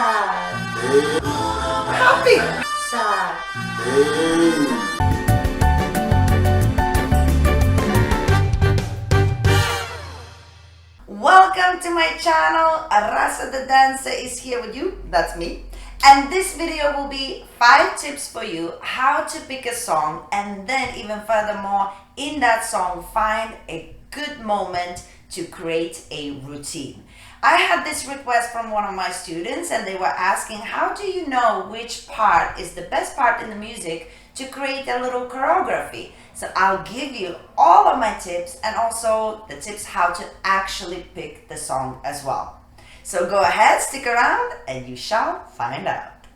sad, happy, sad. Welcome to my channel. Rasa the dancer is here with you. That's me. And this video will be 5 tips for you how to pick a song, and then even furthermore in that song find a good moment to create a routine. I had this request from one of my students, and they were asking, how do you know which part is the best part in the music to create a little choreography? So I'll give you all of my tips and also the tips how to actually pick the song as well. So go ahead, stick around, and you shall find out.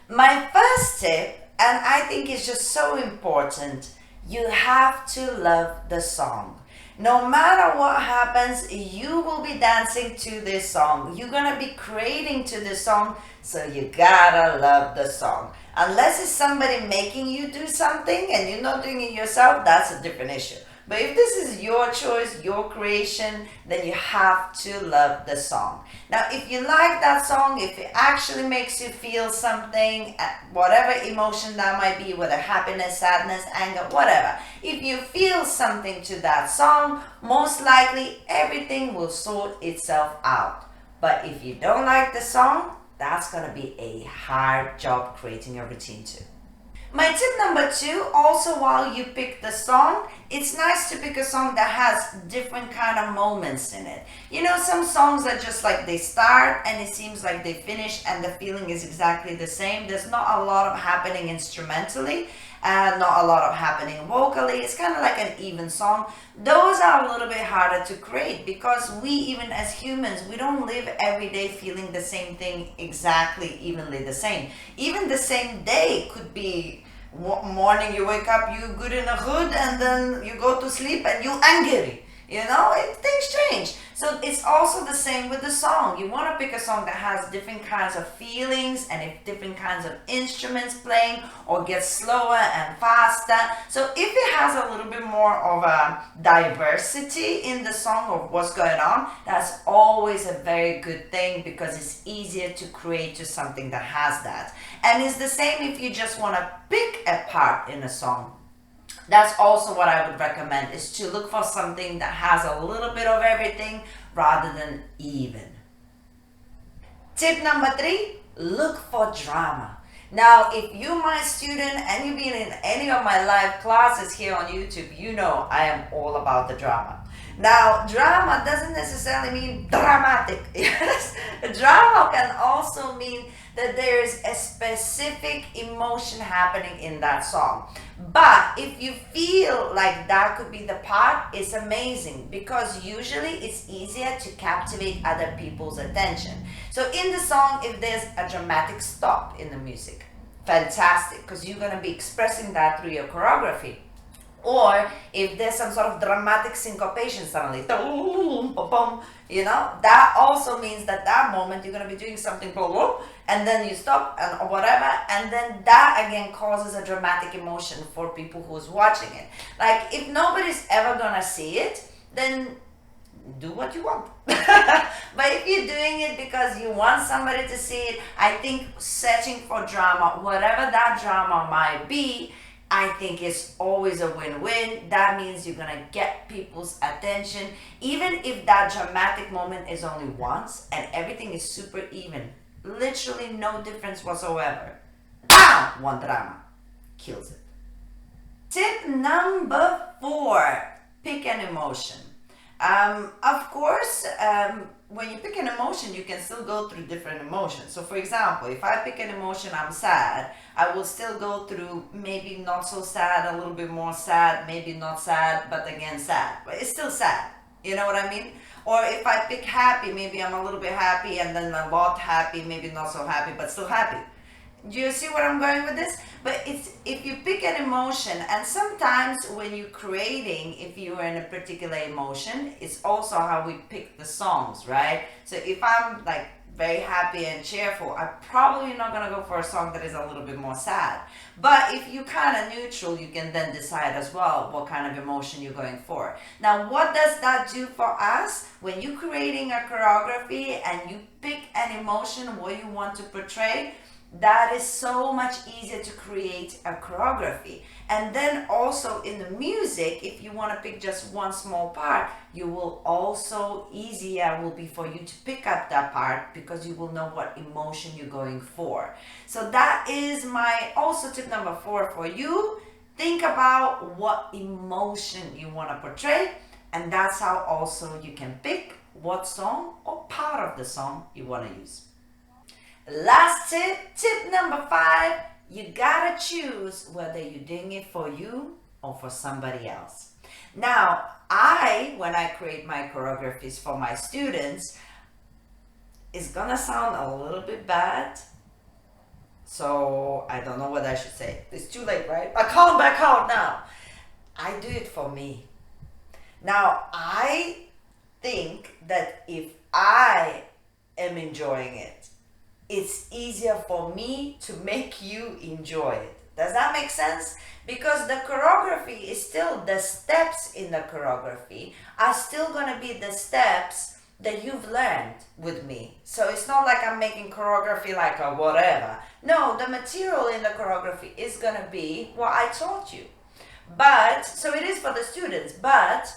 My first tip, and I think it's just so important, you have to love the song. No matter what happens, you will be dancing to this song. You're gonna be creating to this song, so you gotta love the song. Unless it's somebody making you do something and you're not doing it yourself, that's a different issue. But if this is your choice, your creation, then you have to love the song. Now, if you like that song, if it actually makes you feel something, whatever emotion that might be, whether happiness, sadness, anger, whatever, if you feel something to that song, most likely everything will sort itself out. But if you don't like the song, that's going to be a hard job creating a routine too. My tip number 2, also while you pick the song, it's nice to pick a song that has different kind of moments in it. You know, some songs are just like they start and it seems like they finish and the feeling is exactly the same. There's not a lot of happening instrumentally and not a lot of happening vocally. It's kind of like an even song. Those are a little bit harder to create because we, even as humans, we don't live every day feeling the same thing exactly evenly the same. Even the same day could be morning you wake up, you good in a hood, and then you go to sleep and you angry. You know, things change. So it's also the same with the song. You want to pick a song that has different kinds of feelings and different kinds of instruments playing, or gets slower and faster. So if it has a little bit more of a diversity in the song of what's going on, that's always a very good thing because it's easier to create to something that has that. And it's the same if you just want to pick a part in a song. That's also what I would recommend, is to look for something that has a little bit of everything rather than even. Tip number 3, look for drama. Now, if you're my student and you've been in any of my live classes here on YouTube, you know I am all about the drama. Now, drama doesn't necessarily mean dramatic. Yes, drama can also mean that there is a specific emotion happening in that song. But if you feel like that could be the part, it's amazing because usually it's easier to captivate other people's attention. So in the song, if there's a dramatic stop in the music, fantastic, because you're going to be expressing that through your choreography. Or if there's some sort of dramatic syncopation suddenly, you know, that also means that that moment you're going to be doing something, and then you stop and whatever, and then that again causes a dramatic emotion for people who's watching it. Like, if nobody's ever going to see it, then do what you want. But if you're doing it because you want somebody to see it, I think searching for drama, whatever that drama might be, I think it's always a win-win. That means you're gonna get people's attention, even if that dramatic moment is only once and everything is super even. Literally no difference whatsoever. Bam! One drama kills it. Tip number 4, pick an emotion. Of course, when you pick an emotion, you can still go through different emotions. So for example, if I pick an emotion, I'm sad, I will still go through maybe not so sad, a little bit more sad, maybe not sad, but again sad. But it's still sad. You know what I mean? Or if I pick happy, maybe I'm a little bit happy and then a lot happy, maybe not so happy, but still happy. Do you see where I'm going with this? But it's, if you pick an emotion, and sometimes when you're creating, if you are in a particular emotion, it's also how we pick the songs, right? So if I'm like very happy and cheerful, I'm probably not going to go for a song that is a little bit more sad. But if you're kind of neutral, you can then decide as well what kind of emotion you're going for. Now, what does that do for us? When you're creating a choreography and you pick and emotion, what you want to portray, that is so much easier to create a choreography. And then also in the music, if you want to pick just one small part, you will also easier will be for you to pick up that part because you will know what emotion you're going for. So that is my also tip number 4 for you. Think about what emotion you want to portray, and that's how also you can pick what song or part of the song you want to use. Last tip, tip number 5, you gotta choose whether you're doing it for you or for somebody else. Now, when I create my choreographies for my students, it's gonna sound a little bit bad. So I don't know what I should say. It's too late, right? I can't back out now. I do it for me. Now, I think that if I am enjoying it, it's easier for me to make you enjoy it. Does that make sense? Because the choreography is still, the steps in the choreography are still going to be the steps that you've learned with me. So it's not like I'm making choreography like a whatever. No, the material in the choreography is going to be what I taught you. But, so it is for the students, but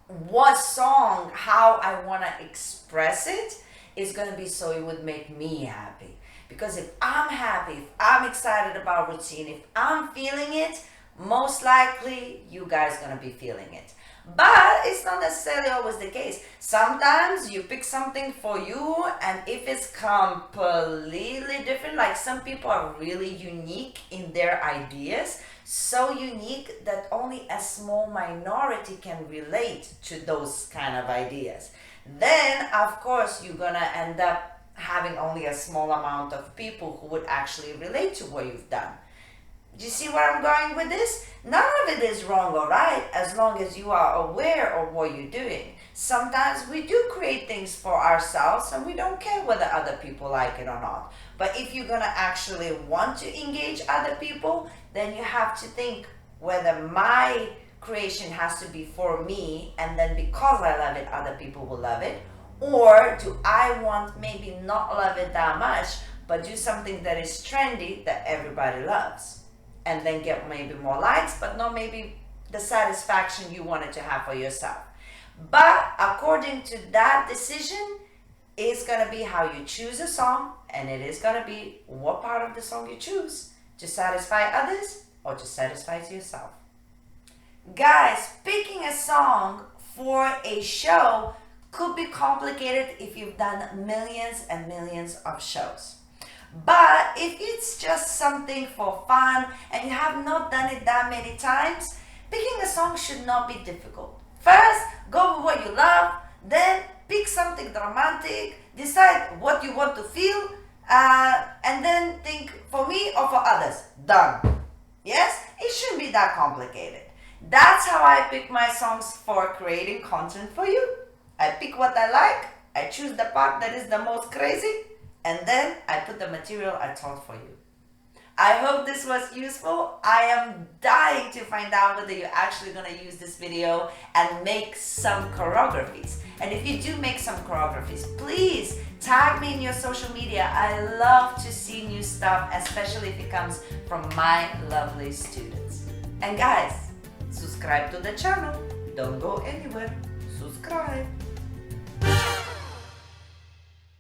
what song, how I want to express it is going to be so it would make me happy. Because if I'm happy, if I'm excited about routine, if I'm feeling it, most likely you guys are going to be feeling it. But it's not necessarily always the case. Sometimes you pick something for you, and if it's completely different, like some people are really unique in their ideas, so unique that only a small minority can relate to those kind of ideas. Then, of course, you're gonna end up having only a small amount of people who would actually relate to what you've done. Do you see where I'm going with this? None of it is wrong or right as long as you are aware of what you're doing. Sometimes we do create things for ourselves and we don't care whether other people like it or not. But if you're gonna actually want to engage other people, then you have to think whether my creation has to be for me, and then because I love it, other people will love it, or do I want maybe not love it that much, but do something that is trendy that everybody loves, and then get maybe more likes, but not maybe the satisfaction you wanted to have for yourself. But according to that decision, it's gonna be how you choose a song, and it is gonna be what part of the song you choose to satisfy others or to satisfy yourself. Guys, picking a song for a show could be complicated if you've done millions and millions of shows. But if it's just something for fun and you have not done it that many times, picking a song should not be difficult. First, go with what you love, then pick something dramatic, decide what you want to feel, and then think for me or for others. Done. Yes? It shouldn't be that complicated. That's how I pick my songs for creating content for you. I pick what I like, I choose the part that is the most crazy, and then I put the material I taught for you. I hope this was useful. I am dying to find out whether you're actually going to use this video and make some choreographies. And if you do make some choreographies, please tag me in your social media. I love to see new stuff, especially if it comes from my lovely students. And guys, subscribe to the channel. Don't go anywhere. Subscribe.